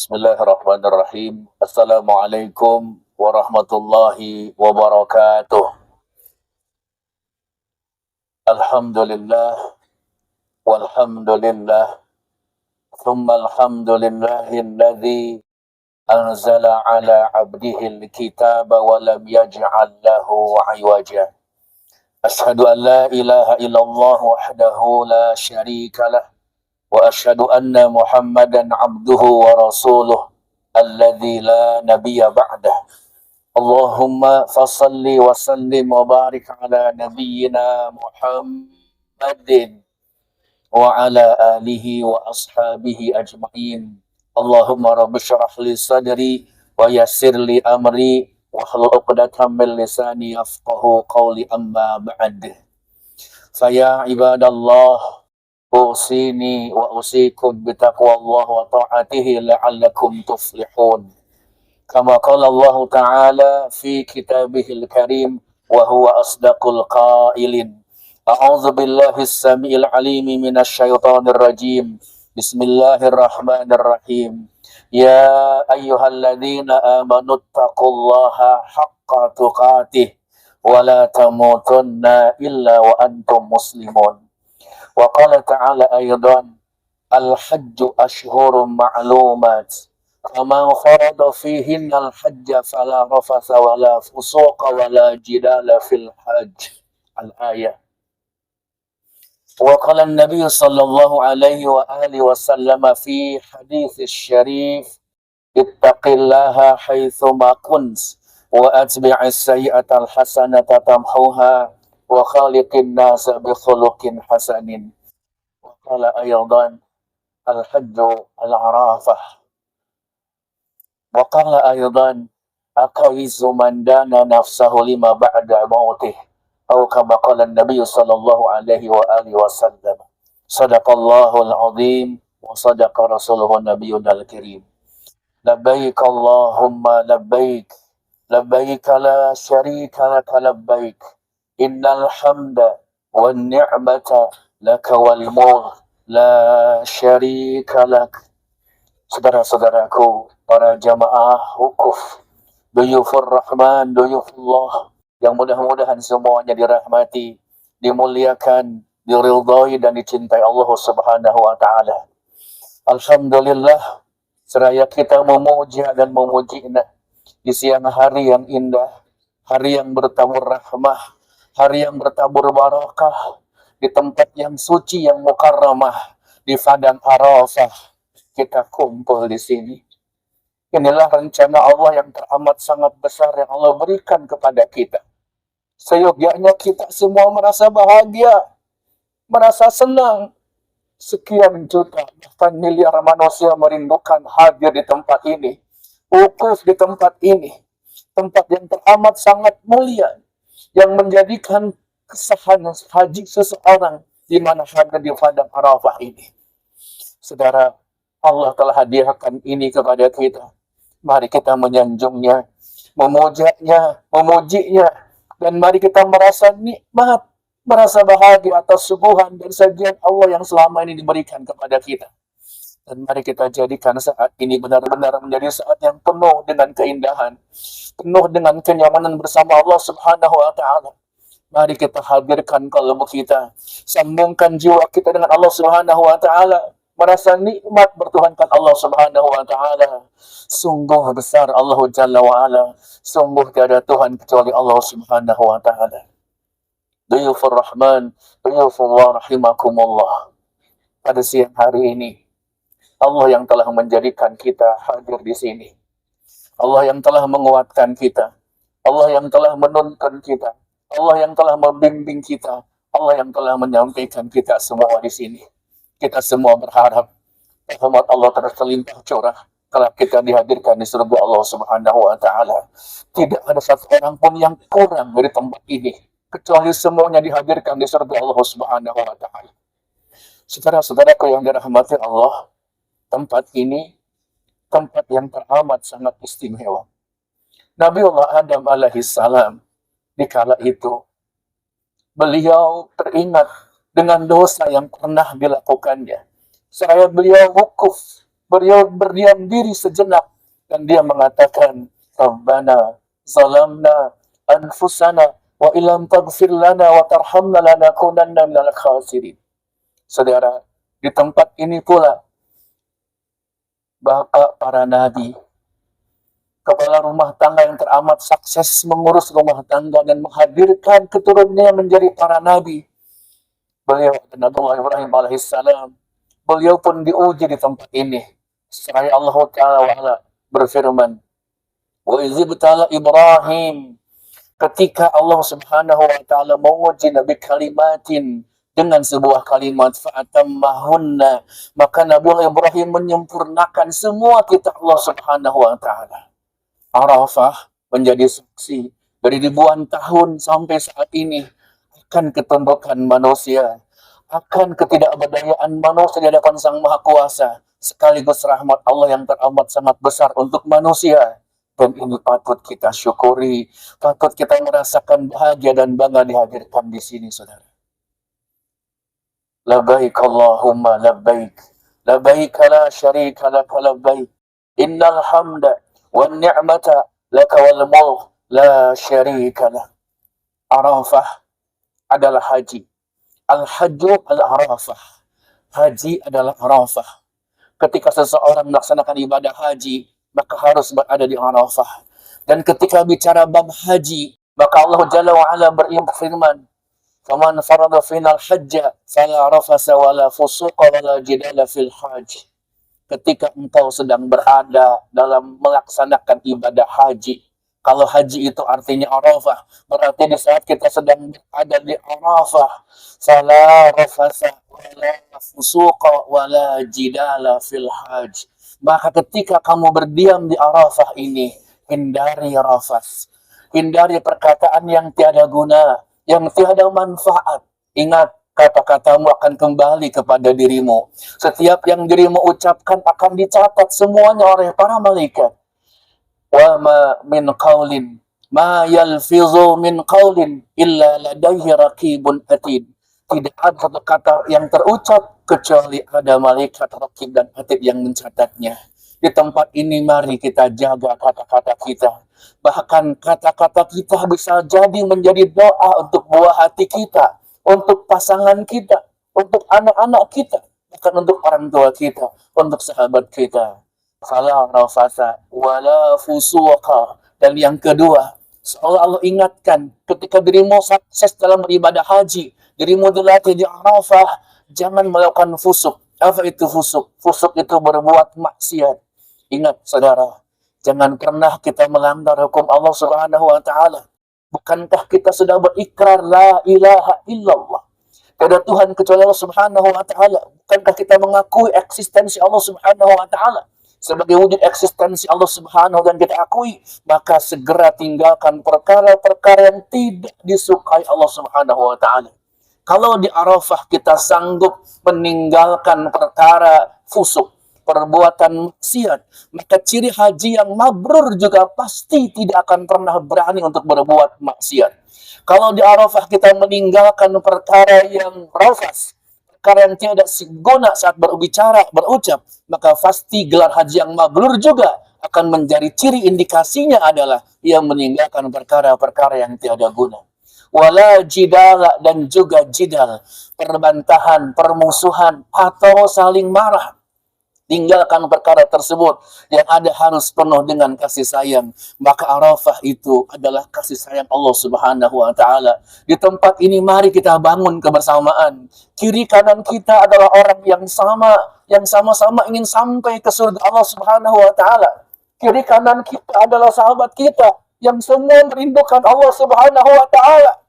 Bismillahirrahmanirrahim. Assalamualaikum warahmatullahi wabarakatuh. Alhamdulillah walhamdulillah thumma alhamdulillahilladzi anzala ala abdihi alkitaba wa lam yaj'al lahu 'iwaja. Ashhadu an la ilaha illallah wahdahu la syarika lah wa asyhadu anna Muhammadan 'abduhu wa rasuluh alladzi la nabiyya ba'dah. Allahumma fasalli wa sallim wa barik ala nabiyyina Muhammadin wa ala alihi wa ashabihi ajma'in. Allahumma rabbi syrah li sadri wa yassir li amri wa hlul 'uqdatam min lisani yafqahu qawli amma ba'd. Faya ibadallah, usini wa usikum bitaqwallah wa ta'atihi la'allakum tuflihun. Kama qala Allah Ta'ala fi kitabihil karim wa huwa asdaqul qailin. A'udzu billahi as-sami'il 'alim minasy syaithanir rajim. Bismillahirrahmanirrahim. Ya ayyuhalladzina amanu taqullaha haqqa tuqatih wa la tamutunna illa wa antum muslimun. Wa qala ta'ala aydan al-hajju ashhurun ma'lumat faman farada fihinna al-hajja fala rafatha wala fusuqa wala jidala fil hajj. Al-ayah. Wa qala an-nabiy sallallahu alaihi wa alihi wasallam fi hadits syarif ittaqillaha haitsu ma kunt wa atbi'is sayyi'ata al-hasanata tamhuha wa khaliqin nasa bi khuluqin hasanin. Wa qala aydan al-hajju al-arafah. Wa qala aydan aqaizu man dana nafsahu lima ba'da mautih. Atau kama qala an-nabiy sallallahu alaihi wa alihi wasallam. Sadaqallahul azim wa sadaqa rasuluhu nabiyyul karim. Labbaik Allahumma labbaik. Labbaik la syarika laka labbaik. Innal hamda wan ni'mata laka wal mulk la syarika lak. Saudara-saudaraku, para jamaah wukuf, duyufur rahman, duyufullah, yang mudah-mudahan semuanya dirahmati, dimuliakan, diridhai dan dicintai Allah Subhanahu wa taala. Alhamdulillah, seraya kita memuja dan memujinya di siang hari yang indah, hari yang bertabur rahmah, hari yang bertabur barakah, di tempat yang suci, yang mukarramah, di padang Arafah, kita kumpul di sini. Inilah rencana Allah yang teramat sangat besar yang Allah berikan kepada kita. Seyogyanya kita semua merasa bahagia, merasa senang. Sekian juta, bahkan miliar manusia merindukan hadir di tempat ini, wukuf di tempat ini, tempat yang teramat sangat mulia, yang menjadikan kesahan haji seseorang di mana hadir di padang Arafah ini. Saudara, Allah telah hadiahkan ini kepada kita. Mari kita menyanjungnya, memujanya, memujinya, dan mari kita merasa nikmat, merasa bahagia atas suguhan dan sajian Allah yang selama ini diberikan kepada kita. Dan mari kita jadikan saat ini benar-benar menjadi saat yang penuh dengan keindahan, penuh dengan kenyamanan bersama Allah Subhanahu wa taala. Mari kita hadirkan kalbu kita, sambungkan jiwa kita dengan Allah Subhanahu wa taala, merasa nikmat bertuhankan Allah Subhanahu wa taala. Sungguh besar Allah Jalla wa ala, sungguh tiada Tuhan kecuali Allah Subhanahu wa taala. Duyufur Rahman, duyufullah rahimakumullah. Pada siang hari ini, Allah yang telah menjadikan kita hadir di sini. Allah yang telah menguatkan kita. Allah yang telah menuntun kita. Allah yang telah membimbing kita. Allah yang telah menyampaikan kita semua di sini. Kita semua berharap rahmat Allah terus terlimpah curah kalau kita dihadirkan di surga Allah Subhanahu wa taala. Tidak ada satu orang pun yang kurang dari tempat ini, kecuali semuanya dihadirkan di surga Allah Subhanahu wa taala. Saudara-saudaraku yang dirahmati Allah, tempat ini tempat yang teramat sangat istimewa. Nabiullah Adam alaihi salam dikala itu beliau teringat dengan dosa yang pernah dilakukannya. Seraya beliau wukuf, Beliau berdiam diri sejenak dan dia mengatakan, Rabbana zalamna anfusana wa ilam taghfir lana wa tarhamna lanakunanna minal khasirin. Saudara, di tempat ini pula bapak para nabi, kepala rumah tangga yang teramat sukses mengurus rumah tangga dan menghadirkan keturunannya menjadi para nabi. Beliau Nabi Ibrahim alaihissalam, beliau pun diuji di tempat ini. Seraya Allah Ta'ala berfirman, wa izibtala Ibrahim, ketika Allah Subhanahu wa Ta'ala menguji Nabi kalimatin dengan sebuah kalimat fa'atammahunna, maka Nabi Ibrahim menyempurnakan semua kitab Allah Subhanahu wa Ta'ala. Arafah menjadi saksi dari ribuan tahun sampai saat ini akan ketundukan manusia, akan ketidakberdayaan manusia di hadapan Sang Maha Kuasa, sekaligus rahmat Allah yang teramat sangat besar untuk manusia. Dan ini patut kita syukuri, patut kita merasakan bahagia dan bangga dihadirkan di sini, saudara. Labbaik Allahumma labbaik, labbaik la syarika laka labbaik, innal hamda wan ni'mata laka wal mulk la syarika lah. Arafah adalah haji. Al-hajju al-arafah. Haji adalah arafah. Ketika seseorang melaksanakan ibadah haji, maka harus berada di Arafah. Dan ketika bicara bab haji, maka Allah Jalla wa'ala berfirman, فَمَنْ فَرَضَ فِينَا الْحَجَّ فَلَا رَفَثَ وَلَا فُسُوقَ وَلَا جِدَالَ فِي الْحَجِّ. Ketika engkau sedang berada dalam melaksanakan ibadah haji, kalau haji itu artinya Arafah, berarti di saat kita sedang berada di Arafah, فَلَا رَفَثَ وَلَا فُسُوقَ وَلَا جِدَالَ فِي الْحَجِّ. Maka ketika kamu berdiam di Arafah ini, hindari rafas, hindari perkataan yang tiada guna, yang tiada manfaat. Ingat, kata-katamu akan kembali kepada dirimu. Setiap yang dirimu ucapkan akan dicatat semuanya oleh para malaikat. Wa ma min qaulin ma yalfizu min qaulin illa ladaihi raqibun atid. Tidak ada satu kata yang terucap kecuali ada malaikat raqib dan atid yang mencatatnya. Di tempat ini mari kita jaga kata-kata kita. Bahkan kata-kata kita bisa jadi menjadi doa untuk buah hati kita, untuk pasangan kita, untuk anak-anak kita, bahkan untuk orang tua kita, untuk sahabat kita. Fala rafasa wala fusuqa. Dan yang kedua, seolah Allah ingatkan ketika dirimu sukses dalam beribadah haji, dirimu dilatih di Arafah, jangan melakukan fusuk. Apa itu fusuk? Fusuk itu berbuat maksiat. Ingat saudara, jangan pernah kita melanggar hukum Allah Subhanahu wa Ta'ala. Bukankah kita sudah berikrar la ilaha illallah, tiada Tuhan kecuali Allah Subhanahu wa Ta'ala? Bukankah kita mengakui eksistensi Allah Subhanahu wa Ta'ala sebagai wujud eksistensi Allah Subhanahu dan kita akui? Maka segera tinggalkan perkara-perkara yang tidak disukai Allah Subhanahu wa Ta'ala. Kalau di Arafah kita sanggup meninggalkan perkara fusuk, perbuatan maksiat, maka ciri haji yang mabrur juga pasti tidak akan pernah berani untuk berbuat maksiat. Kalau di Arafah kita meninggalkan perkara yang rafas, perkara yang tidak guna saat berbicara, berucap, maka pasti gelar haji yang mabrur juga akan menjadi ciri indikasinya adalah ia meninggalkan perkara-perkara yang tiada guna. Wala jidala, dan juga jidal, perbantahan, permusuhan, atau saling marah. Tinggalkan perkara tersebut, yang ada harus penuh dengan kasih sayang. Maka Arafah itu adalah kasih sayang Allah Subhanahu wa Ta'ala. Di tempat ini mari kita bangun kebersamaan. Kiri kanan kita adalah orang yang sama-sama ingin sampai ke surga Allah Subhanahu wa Ta'ala. Kiri kanan kita adalah sahabat kita yang semua merindukan Allah Subhanahu wa Ta'ala.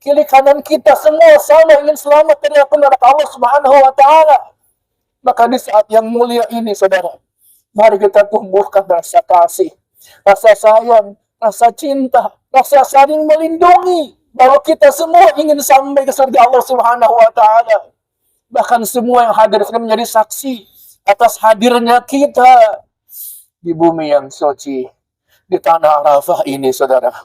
Kiri kanan kita semua sama ingin selamat dari api neraka Allah Subhanahu wa Ta'ala. Maka di saat yang mulia ini, saudara, mari kita tumbuhkan rasa kasih, rasa sayang, rasa cinta, rasa saling melindungi, bahwa kita semua ingin sampai ke surga Allah Subhanahu wa Ta'ala. Bahkan semua yang hadir sudah menjadi saksi atas hadirnya kita di bumi yang suci, di tanah Arafah ini, saudara.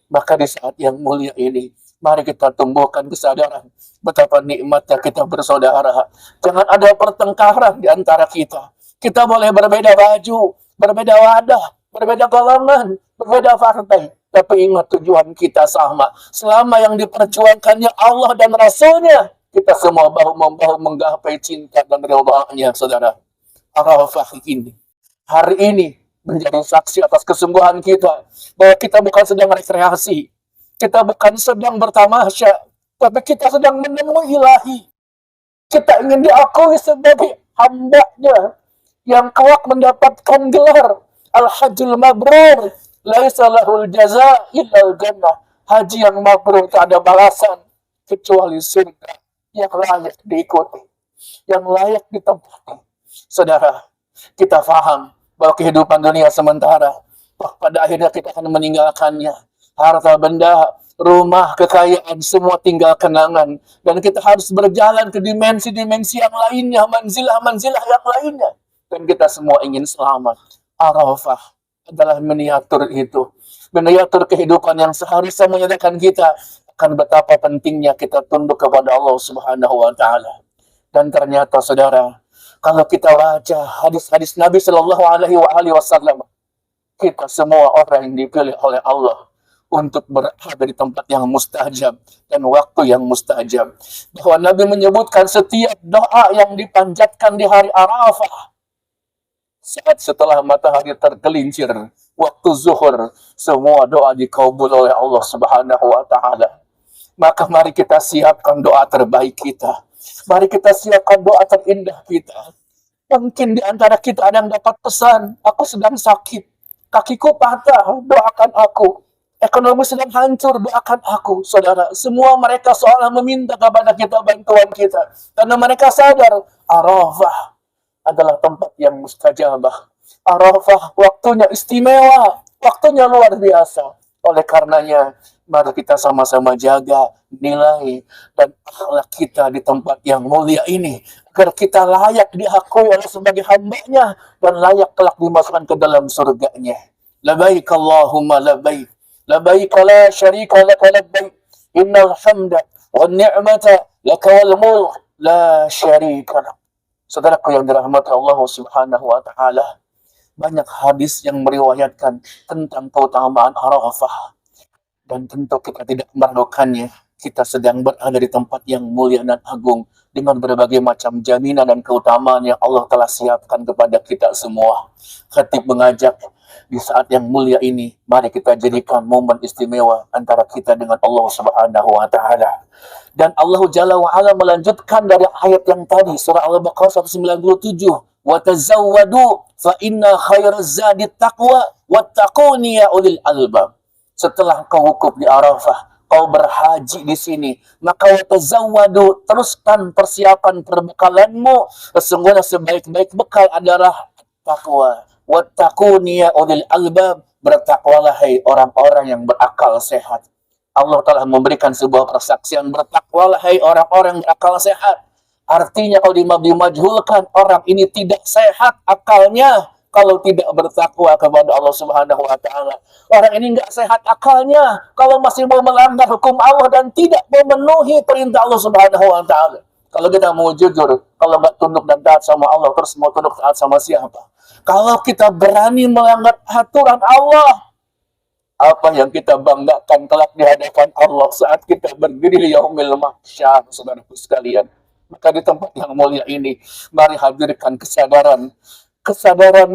Maka di saat yang mulia ini, mari kita tumbuhkan kesadaran betapa nikmatnya kita bersaudara. Jangan ada pertengkaran di antara kita. Kita boleh berbeda baju, berbeda wadah, berbeda golongan, berbeda partai. Tapi ingat tujuan kita sama. Selama yang diperjuangkannya Allah dan Rasulnya, kita semua bahu-membahu menggapai cinta dan ridha-Nya, saudara. Arafah ini, hari ini menjadi saksi atas kesungguhan kita bahwa kita bukan sedang rekreasi, kita bukan sedang bertamasya, tapi kita sedang menemui ilahi. Kita ingin diakui sebagai hamba-Nya yang kelak mendapatkan gelar Al-Hajjul Mabrur, laisa lahul jaza illal jannah. Haji yang mabrur tak ada balasan kecuali surga yang layak diikuti, yang layak ditempati. Saudara, kita faham bahwa kehidupan dunia sementara, pada akhirnya kita akan meninggalkannya. Harta benda, rumah, kekayaan, semua tinggal kenangan. Dan kita harus berjalan ke dimensi-dimensi yang lainnya, manzilah-manzilah yang lainnya. Dan kita semua ingin selamat. Arafah adalah miniatur itu. Miniatur kehidupan yang seharusnya menyatakan kita akan betapa pentingnya kita tunduk kepada Allah Subhanahu wa Ta'ala. Dan ternyata, saudara, kalau kita baca hadis-hadis Nabi Shallallahu Alaihi Wasallam, kita semua orang yang dipilih oleh Allah untuk berada di tempat yang mustajab dan waktu yang mustajab. Bahwa Nabi menyebutkan setiap doa yang dipanjatkan di hari Arafah, saat setelah matahari tergelincir, waktu zuhur, semua doa dikabul oleh Allah Subhanahu wa Ta'ala. Maka mari kita siapkan doa terbaik kita. Mari kita siapkan doa terindah kita. Mungkin di antara kita ada yang dapat pesan, aku sedang sakit, kakiku patah, doakan aku. Ekonomi sedang hancur, doakan aku. Saudara, semua mereka seolah meminta kepada kita bantuan kita. Karena mereka sadar, Arafah adalah tempat yang mustajabah. Arafah waktunya istimewa, waktunya luar biasa. Oleh karenanya, mari kita sama-sama jaga nilai dan akhlak kita di tempat yang mulia ini, agar kita layak diakui oleh sebagai hamba-Nya dan layak kelak dimasukkan ke dalam surga-Nya. Labaik Allahumma labaik, labaik la syarika laka labaik, innal hamda wan ni'mata laka wal mulk la syarika lak. Saudaraku yang dirahmati Allah Subhanahu wa Ta'ala, banyak hadis yang meriwayatkan tentang keutamaan Arafah. Dan tentu kita tidak meragukannya, kita sedang berada di tempat yang mulia dan agung dengan berbagai macam jaminan dan keutamaan yang Allah telah siapkan kepada kita semua. Khatib mengajak di saat yang mulia ini, mari kita jadikan momen istimewa antara kita dengan Allah Subhanahu wa Ta'ala. Dan Allah Jalla wa Ala melanjutkan dari ayat yang tadi, surah Al-Baqarah 197, wa tazawwadu fa inna khairaz zadi taqwa wattaquni ya ulil albab. Setelah kau wukuf di Arafah, kau berhaji di sini, maka watazawwadu, teruskan persiapan perbekalanmu. Sesungguhnya sebaik-baik bekal adalah takwa. Wattaquni ya ulil albab, bertakwalah hai orang-orang yang berakal sehat. Allah telah memberikan sebuah persaksian, bertakwalah hai orang-orang yang berakal sehat. Artinya kalau dimajhulkan, orang ini tidak sehat akalnya kalau tidak bertakwa kepada Allah Subhanahu wa Ta'ala. Orang ini nggak sehat akalnya kalau masih mau melanggar hukum Allah dan tidak memenuhi perintah Allah Subhanahu wa Ta'ala. Kalau kita mau jujur, kalau nggak tunduk dan taat sama Allah, terus mau tunduk taat sama siapa? Kalau kita berani melanggar aturan Allah, apa yang kita banggakan kelak di hadapan Allah saat kita berdiri di yaumil mahsyar, saudaraku sekalian. Maka di tempat yang mulia ini, mari hadirkan kesadaran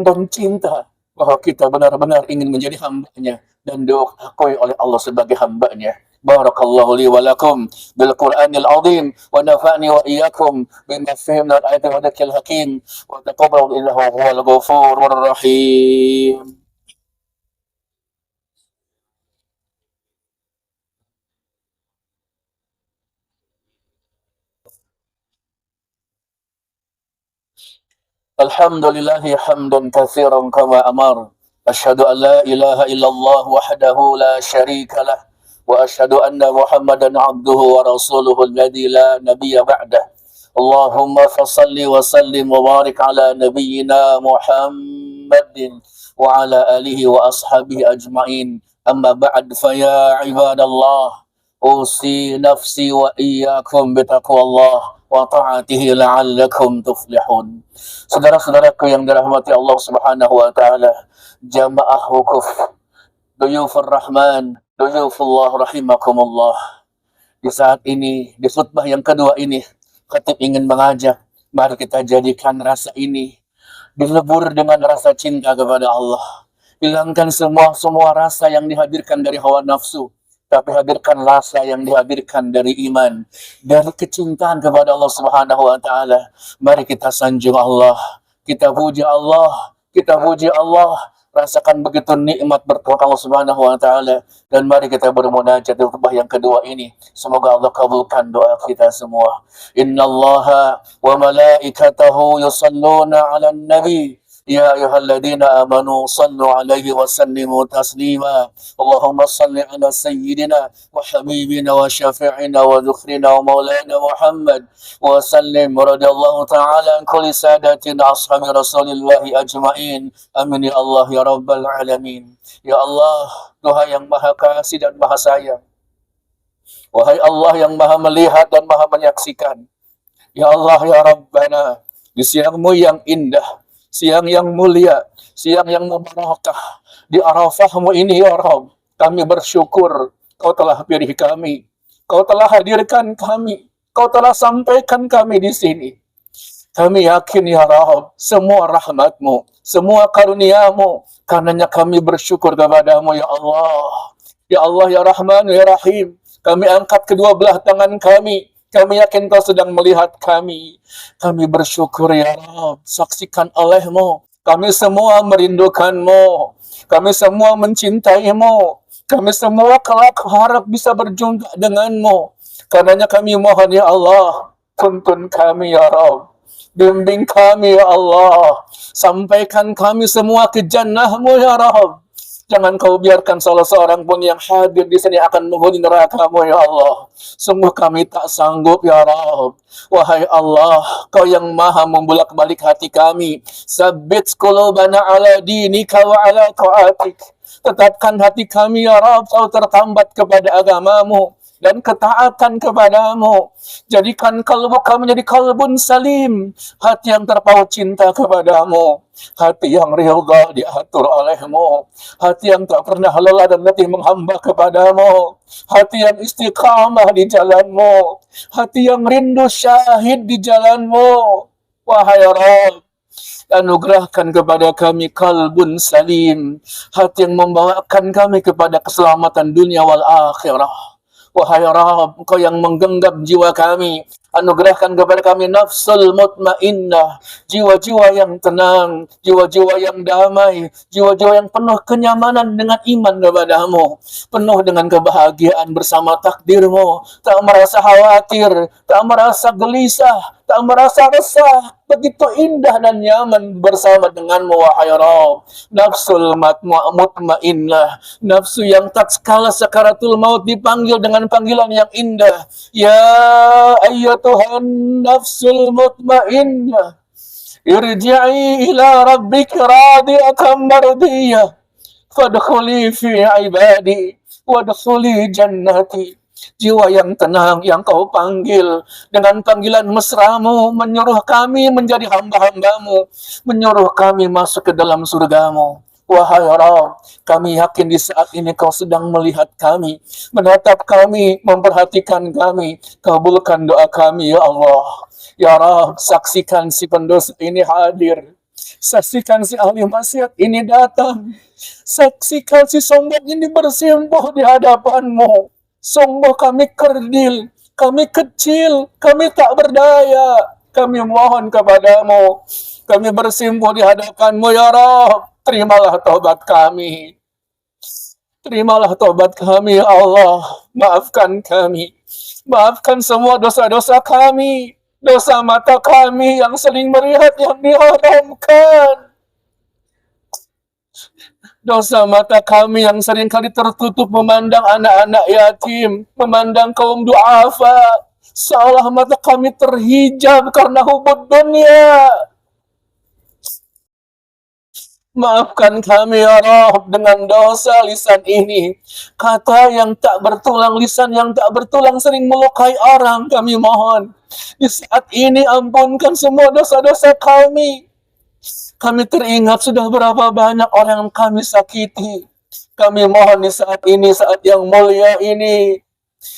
dan cinta bahwa kita benar-benar ingin menjadi hamba-Nya dan diakui oleh Allah sebagai hamba-Nya. Barakallahu li wa lakum bil Qur'anil azim wa nafa'ni wa iyyakum bima fahimna al-ayati wa dzikril hakim wa taqabbal innahu huwal ghafurur rahim. Alhamdulillahi hamdan katsiran kama amar. Asyhadu an la ilaha illallah wahdahu la syarika lah. Wa asyhadu anna Muhammadan abduhu wa rasuluhu alladzi la nabiyya ba'dah. Allahumma fassalli wa sallim wa barik ala nabiyyina Muhammadin wa ala alihi wa ashabihi ajma'in. Amma ba'd, fa ya ibadallah, usi nafsi wa iyyakum bitaqwallah. wa ta'atihi la'allakum tuflihun. Saudara-saudaraku yang dirahmati Allah Subhanahu wa taala, jamaah wukuf, duyufur rahman, duyufullah rahimakumullah. Di saat ini, di khutbah yang kedua ini, khatib ingin mengajak, mari kita jadikan rasa ini dilebur dengan rasa cinta kepada Allah. Hilangkan semua rasa yang dihadirkan dari hawa nafsu, tapi hadirkan rasa yang dihadirkan dari iman, dari kecintaan kepada Allah Subhanahu wa taala. Mari kita sanjung Allah, kita puji Allah, kita puji Allah. Rasakan begitu nikmat bertemu Allah Subhanahu wa taala, dan mari kita bermunajat di khutbah yang kedua ini. Semoga Allah kabulkan doa kita semua. Innallaha wa malaikatahu yusalluna 'alan nabi. Ya ayyuhalladzina amanu sallu 'alaihi wa sallimu taslima. Allahumma salli 'ala sayyidina wa habibina wa syafi'ina wa dzukhrina wa maulana Muhammad wa sallim radhiyallahu ta'ala an kulli sadatina ashabi Rasulillahi ajmain. Amin ya Allah ya rabbal alamin. Ya Allah, Tuhan yang Maha Kasih dan Maha Sayang. Wahai Allah yang Maha Melihat dan Maha Menyaksikan. Ya Allah ya Rabbana, di siang-Mu yang indah, siang yang mulia, siang yang mubarakah, di Arafah-Mu ini ya Rabb, kami bersyukur Kau telah pilih kami, Kau telah hadirkan kami, Kau telah sampaikan kami di sini. Kami yakin ya Rabb, semua rahmat-Mu, semua karunia-Mu, karenanya kami bersyukur kepada-Mu ya Allah. Ya Allah ya Rahman ya Rahim, kami angkat kedua belah tangan kami. Kami yakin Kau sedang melihat kami. Kami bersyukur ya Rabb, saksikan oleh-Mu. Kami semua merindukan-Mu. Kami semua mencintai-Mu. Kami semua kelak harap bisa berjumpa dengan-Mu. Karenanya kami mohon ya Allah, tuntun kami ya Rabb. Bimbing kami ya Allah. Sampaikan kami semua ke jannah-Mu ya Rabb. Jangan Kau biarkan salah seorang pun yang hadir di sini akan menghuni neraka-Mu ya Allah. Sungguh kami tak sanggup ya Rabb. Wahai Allah, Kau yang maha membulak-balik hati kami. Sabbit qulubana ala dinika wa ala ta'atik. Tetapkan hati kami ya Rabb selalu tertambat kepada agama-Mu dan ketaatan kepada-Mu. Jadikan kalbu kami menjadi kalbun salim, hati yang terpaut cinta kepada-Mu, hati yang ridha diatur oleh-Mu, hati yang tak pernah lelah dan letih menghamba kepada-Mu, hati yang istiqamah di jalan-Mu, hati yang rindu syahid di jalan-Mu. Wahai Rabb, anugerahkan kepada kami kalbun salim, hati yang membawakan kami kepada keselamatan dunia wal akhirah. Wahai Rabb, Kau yang menggenggam jiwa kami, anugerahkan kepada kami nafsul mutmainnah, jiwa-jiwa yang tenang, jiwa-jiwa yang damai, jiwa-jiwa yang penuh kenyamanan dengan iman kepada-Mu, penuh dengan kebahagiaan bersama takdir-Mu, tak merasa khawatir, tak merasa gelisah, tak merasa resah, begitu indah dan nyaman bersama dengan-Mu wahai Rabb. Nafsul mutmainnah, nafsu yang tatkala sakaratul maut dipanggil dengan panggilan yang indah. Ya ayyatuhan nafsul mutmainnah, irji'i ila rabbika radiyatan mardiyah, fadkhuli fi ibadi wadkhuli jannati. Jiwa yang tenang yang Kau panggil dengan panggilan mesra-Mu, menyuruh kami menjadi hamba-hamba-Mu, menyuruh kami masuk ke dalam surga-Mu. Wahai Rabb, kami yakin di saat ini Kau sedang melihat kami, menatap kami, memperhatikan kami. Kabulkan doa kami ya Allah. Ya Rabb, saksikan si pendosa ini hadir. Saksikan si ahli maksiat ini datang. Saksikan si sombong ini bersimpuh di hadapan-Mu. Sungguh kami kerdil, kami kecil, kami tak berdaya. Kami mohon kepada-Mu, kami bersimpuh di hadapan-Mu ya Rabb. Terimalah taubat kami. Terimalah taubat kami ya Allah. Maafkan kami. Maafkan semua dosa-dosa kami. Dosa mata kami yang sering melihat yang diharamkan. Dosa mata kami yang seringkali tertutup memandang anak-anak yatim, memandang kaum du'afa. Seolah mata kami terhijab karena hubud dunia. Maafkan kami ya Rabb dengan dosa lisan ini. Kata yang tak bertulang, lisan yang tak bertulang sering melukai orang. Kami mohon di saat ini ampunkan semua dosa-dosa kami. Kami teringat sudah berapa banyak orang yang kami sakiti. Kami mohon di saat ini, saat yang mulia ini,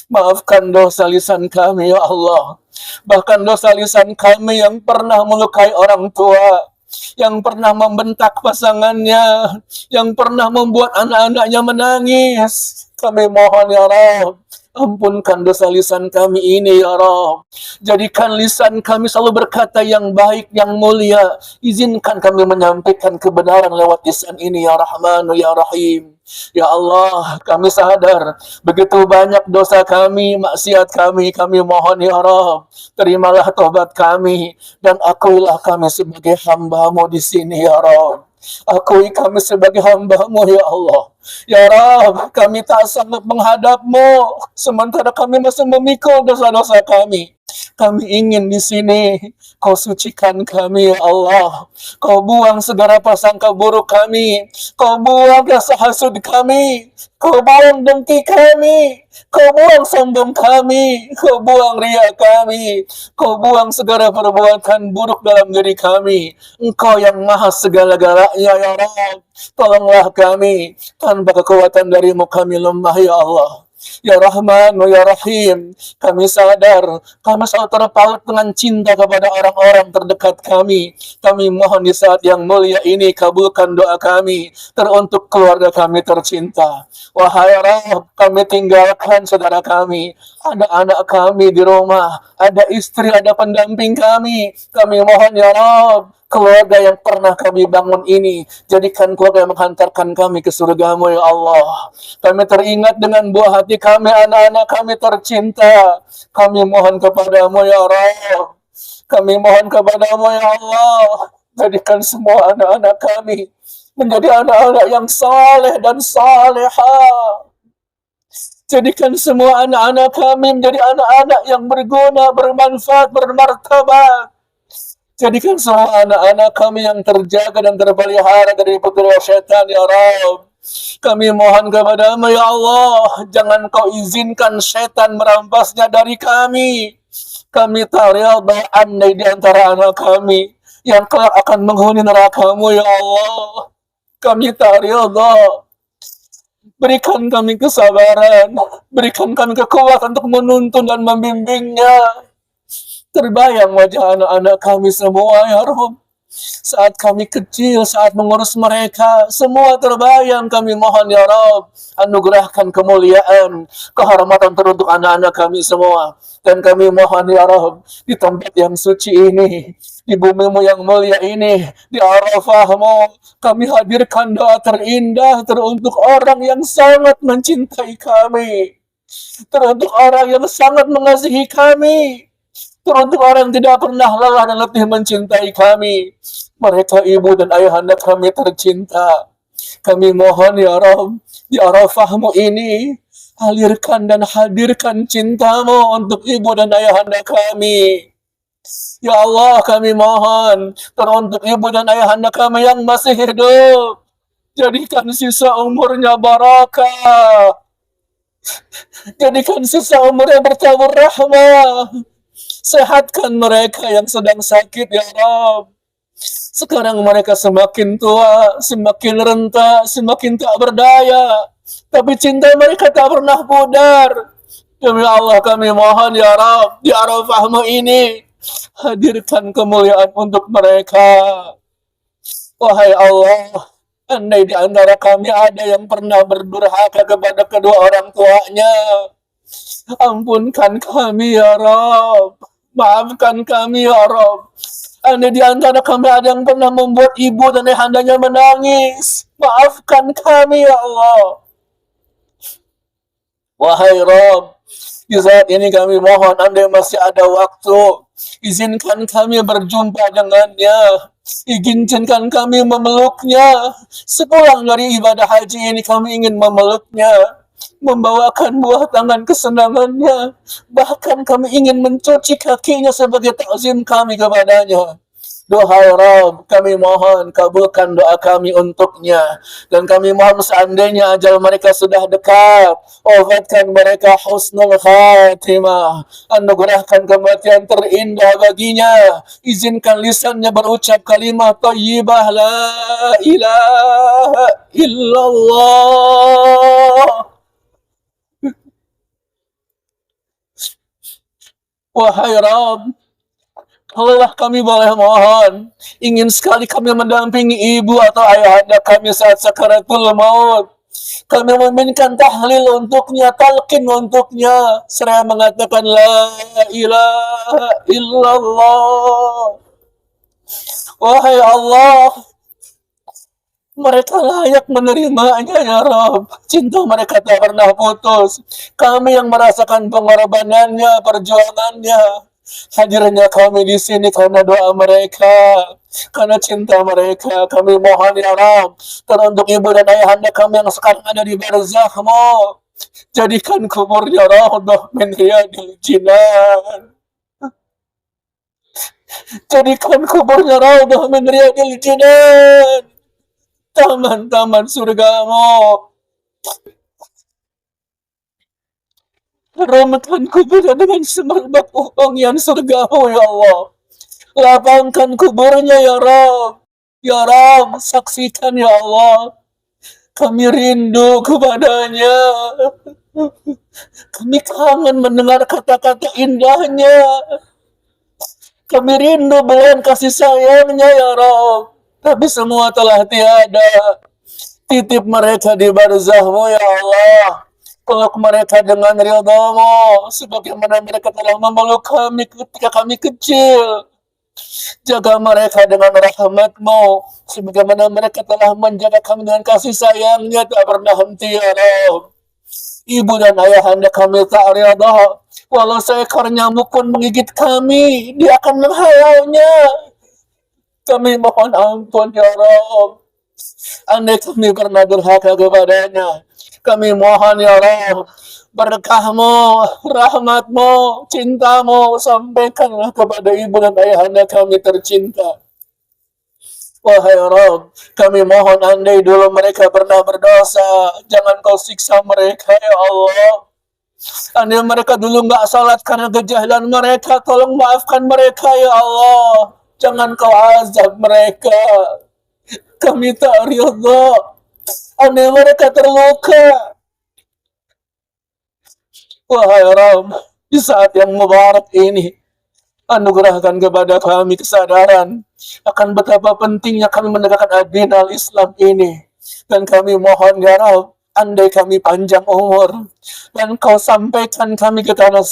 maafkan dosa lisan kami ya Allah. Bahkan dosa lisan kami yang pernah melukai orang tua, yang pernah membentak pasangannya, yang pernah membuat anak-anaknya menangis. Kami mohon ya Rabb, ampunkan dosa lisan kami ini ya Rabb. Jadikan lisan kami selalu berkata yang baik, yang mulia. Izinkan kami menyampaikan kebenaran lewat lisan ini ya Rahmanu ya Rahim. Ya Allah, kami sadar begitu banyak dosa kami, maksiat kami mohon ya Rabb, terimalah tobat kami dan akuilah kami sebagai hamba-Mu di sini ya Rabb. Akui kami sebagai hamba-Mu ya Allah. Ya Rabb, kami tak sanggup menghadap-Mu sementara kami masih memikul dosa-dosa kami. Kami ingin di sini Kau sucikan kami ya Allah. Kau buang segala prasangka buruk kami. Kau buang rasa hasud kami. Kau buang dengki kami. Kau buang sombong kami. Kau buang riya kami. Kau buang segala perbuatan buruk dalam diri kami. Engkau yang maha segala-galanya ya Rabb. Tolonglah kami. Tanpa kekuatan darimu kami lemah ya Allah. Ya Rahman, Ya Rahim, kami sadar, kami selalu terpaut dengan cinta kepada orang-orang terdekat kami. Kami mohon di saat yang mulia ini, kabulkan doa kami, teruntuk keluarga kami tercinta. Wahai Rabb, kami tinggalkan saudara kami, ada anak kami di rumah, ada istri, ada pendamping kami. Kami mohon ya Rabb, keluarga yang pernah kami bangun ini, jadikan keluarga yang menghantarkan kami ke surga-Mu ya Allah. Kami teringat dengan buah hati kami, anak-anak kami tercinta. Kami mohon kepada-Mu ya Rabb. Kami mohon kepada-Mu ya Allah. Jadikan semua anak-anak kami menjadi anak-anak yang saleh dan salehah. Jadikan semua anak-anak kami menjadi anak-anak yang berguna, bermanfaat, bermartabat. Jadikan semua anak-anak kami yang terjaga dan terpelihara dari pengaruh setan ya Rabb. Kami mohon kepada-Mu ya Allah, jangan Kau izinkan setan merampasnya dari kami. Kami tak rela andai di antara anak kami yang kelak akan menghuni neraka-Mu ya Allah. Kami tak rela. Berikan kami kesabaran, berikan kami kekuatan untuk menuntun dan membimbingnya. Terbayang wajah anak-anak kami semua ya Rabb. Saat kami kecil, saat mengurus mereka, semua terbayang. Kami mohon ya Rabb, anugerahkan kemuliaan, kehormatan teruntuk anak-anak kami semua. Dan kami mohon ya Rabb, di tempat yang suci ini, di bumi-Mu yang mulia ini, di Arafah-Mu, kami hadirkan doa terindah teruntuk orang yang sangat mencintai kami, teruntuk orang yang sangat mengasihi kami, teruntuk orang yang tidak pernah lelah dan letih mencintai kami. Mereka ibu dan ayahanda kami tercinta. Kami mohon ya Rabb, di Arafah-Mu ini, alirkan dan hadirkan cinta-Mu untuk ibu dan ayahanda kami. Ya Allah, kami mohon, teruntuk ibu dan ayahanda kami yang masih hidup, jadikan sisa umurnya barakah. Jadikan sisa umurnya bertabur rahmah. Sehatkan mereka yang sedang sakit ya Rabb. Sekarang mereka semakin tua, semakin renta, semakin tak berdaya, tapi cinta mereka tak pernah pudar. Demi Allah kami mohon ya Rabb, di Arafah-Mu ini, hadirkan kemuliaan untuk mereka. Wahai Allah, andai di antara kami ada yang pernah berdurhaka kepada kedua orang tuanya, ampunkan kami ya Rabb. Maafkan kami ya Rabb. Andai di antara kami ada yang pernah membuat ibu dan ayahndanya menangis, maafkan kami ya Allah. Wahai Rabb, di saat ini kami mohon, andai masih ada waktu, izinkan kami berjumpa dengannya. Izinkan kami memeluknya. Sepulang dari ibadah haji ini kami ingin memeluknya, membawakan buah tangan kesenangannya. Bahkan kami ingin mencuci kakinya sebagai takzim kami kepadanya. Duhai Rabb, kami mohon kabulkan doa kami untuknya. Dan kami mohon seandainya ajal mereka sudah dekat, wafatkan mereka husnul khatimah. Anugerahkan kematian terindah baginya. Izinkan lisannya berucap kalimat thayyibah la ilaha illallah. Wahai Rabb, Allah kami boleh mohon, ingin sekali kami mendampingi ibu atau ayahanda kami saat sakaratul maut. Kami meminta tahlil untuknya, talqin untuknya, seraya mengatakan la ilaha illallah. Wahai Allah, mereka layak menerimanya ya Rabb. Cinta mereka tak pernah putus. Kami yang merasakan pengorbanannya, perjuangannya. Hadirnya kami di sini karena doa mereka, karena cinta mereka. Kami mohon ya Rabb, teruntuk ibu dan ayahanda kami yang sekarang ada di barzakh-Mu, jadikan kuburnya raudhah min riyadil jinan. Jadikan kuburnya raudhah min riyadil jinan, taman-taman surga-Mu. Ramahkan kuburnya dengan semerbak wangian surga-Mu ya Allah. Lapangkan kuburnya ya Rabb. Ya Rabb, saksikan ya Allah. Kami rindu kepadanya. Kami kangen mendengar kata-kata indahnya. Kami rindu belayan kasih sayangnya ya Rabb. Tapi semua telah tiada. Titip mereka di barzakh-Mu ya Allah. Peluk mereka dengan ridha-Mu, sebagaimana mereka telah memeluk kami ketika kami kecil. Jaga mereka dengan rahmat-Mu, sebagaimana mereka telah menjaga kami dengan kasih sayangnya tak pernah henti ya Rabb. Ibu dan ayahanda kami tak ridha, walau seekor nyamuk pun menggigit kami, dia akan menghalaunya. Kami mohon ampun ya Rabb. Andai kami pernah durhaka kepadanya, kami mohon ya Rabb, berkah-Mu, rahmat-Mu, cinta-Mu, sampaikanlah kepada ibu dan ayahanda kami tercinta. Wahai Rabb, kami mohon andai dulu mereka pernah berdosa, jangan Kau siksa mereka ya Allah. Andai mereka dulu nggak salat karena kejahilan mereka, tolong maafkan mereka ya Allah. Jangan Kau azab mereka. Kami tak ridha. Andai mereka terluka, wahai Rabb, di saat yang mubarak ini, anugerahkan kepada kami kesadaran akan betapa pentingnya kami menegakkan ad-din al-Islam ini. Dan kami mohon ya Rabb, andai kami panjang umur dan Kau sampaikan kami ke tanah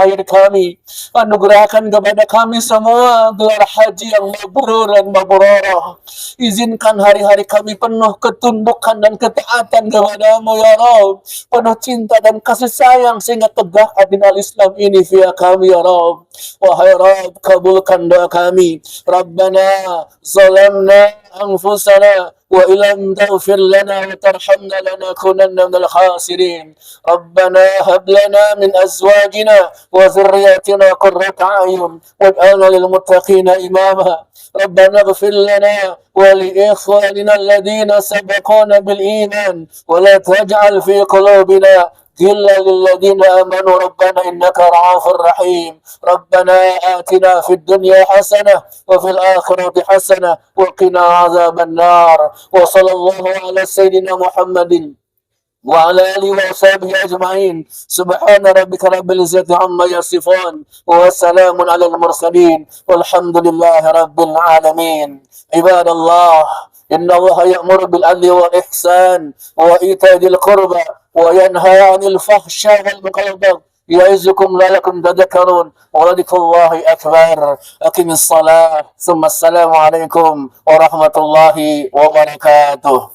air kami, anugerahkan kepada kami semua gelar haji yang mabrur dan mabrurah. Izinkan hari-hari kami penuh ketundukan dan ketaatan kepada-Mu ya Rabb, penuh cinta dan kasih sayang sehingga tegak ad-din al-Islam ini via kami ya Rabb. Wahai Rabb, kabulkan doa kami. Rabbana zalamna anfusana wa illam taghfir lana wa tarhamna lanakunanna minal khasirin. Rabbana hab lana min azwajina wa dhurriyyatina qurrata a'yun waj'alna lil muttaqina imama. ربنا اغفر لنا ولإخواننا الذين سبقونا بالإيمان ولا تجعل في قلوبنا غلا للذين آمنوا ربنا إنك رؤوف رحيم. ربنا آتنا في الدنيا حسنة وفي الآخرة حسنة وقنا عذاب النار. وصلى الله على سيدنا محمد وعلى آله وصحبه أجمعين. سبحان ربك رب العزة عما يصفون وسلام على المرسلين والحمد لله رب العالمين. عباد الله، إن الله يأمر بالعدل والإحسان وإيتاء ذي القربى وينهى عن الفحشاء والمنكر يعظكم لعلكم تذكرون ولذكر الله أكبر. أقم الصلاة ثم السلام عليكم ورحمة الله وبركاته.